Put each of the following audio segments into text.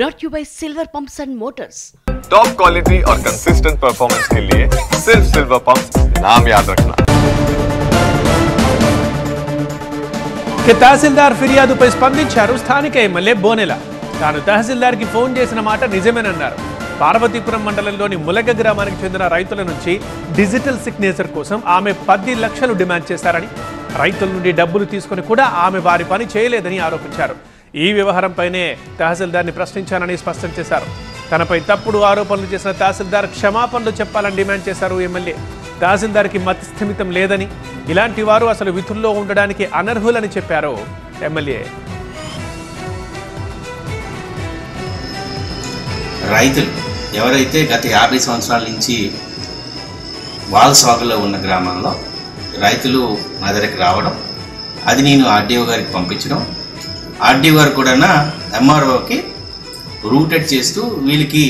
brought to you by Silver Pumps and Motors. Top quality और consistent performance के लिए सिर्फ सिल्वर पंप्स नाम याद रखना। తహసీల్దార్ ఫిర్యాదుపై స్పందించారు స్థానిక ఎమ్మెల్యే బోనెల. తాను తహసీల్దార్కి ఫోన్ చేసిన మాట నిజమేనన్నారు. పార్వతీపురం మండలంలోని ములగ గ్రామానికి చెందిన రైతుల నుంచి డిజిటల్ సిగ్నేచర్ కోసం ఆమె 10 లక్షలు డిమాండ్ చేశారని, రైతుల నుండి డబ్బులు తీసుకుని కూడా ఆమె వారి పని చేయలేదని ఆరోపించారు. ఈ వ్యవహారంపైనే తహసీల్దార్ని ప్రశ్నించానని స్పష్టం చేశారు. తనపై తప్పుడు ఆరోపణలు చేసిన తహసీల్దార్ క్షమాపణలు చెప్పాలని డిమాండ్ చేశారు ఎమ్మెల్యే. తహసీల్దార్కి మతిస్థిమితం లేదని, ఇలాంటి వారు అసలు విధుల్లో ఉండడానికి అనర్హులని చెప్పారు ఎమ్మెల్యే. రైతులు ఎవరైతే గత 50 సంవత్సరాల నుంచి వాల్సాగులో ఉన్న గ్రామాల్లో రైతులు నా దగ్గరికి రావడం, అది నేను ఆర్డీఓ గారికి పంపించడం, ఆర్డీఓ గారు కూడా ఎంఆర్ఓకి రూటెడ్ చేస్తూ వీళ్ళకి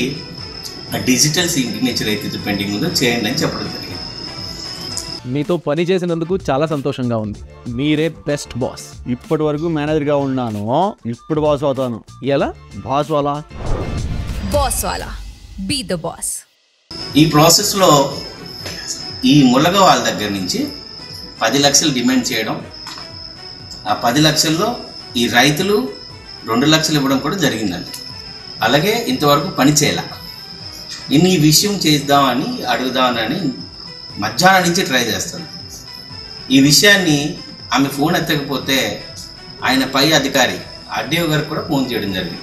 డిజిటల్ సిగ్నేచర్ అయితే పెండింగ్ ఉందో చేయండి అని చెప్పడం జరిగింది. మీతో పని చేసినందుకు చాలా సంతోషంగా ఉంది. మీరే బెస్ట్ బాస్. ఇప్పటి వరకు మేనేజర్గా ఉన్నాను, ఇప్పుడు బాస్ అవుతాను. ఎలా? బాస్ వాలా బీ ద బాస్. ఈ ప్రాసెస్లో ఈ ముల్లగ వాళ్ళ దగ్గర నుంచి 10 లక్షలు డిమాండ్ చేయడం, ఆ 10 లక్షల్లో ఈ రైతులు 2 లక్షలు ఇవ్వడం కూడా జరిగిందండి. అలాగే ఇంతవరకు పని చేయాల. నేను ఈ విషయం చేద్దామని అడుగుదామని మధ్యాహ్నం నుంచి ట్రై చేస్తాను. ఈ విషయాన్ని ఆమె ఫోన్ ఎత్తకపోతే ఆయన పై అధికారి ఆర్డీఓ గారికి కూడా ఫోన్ చేయడం జరిగింది.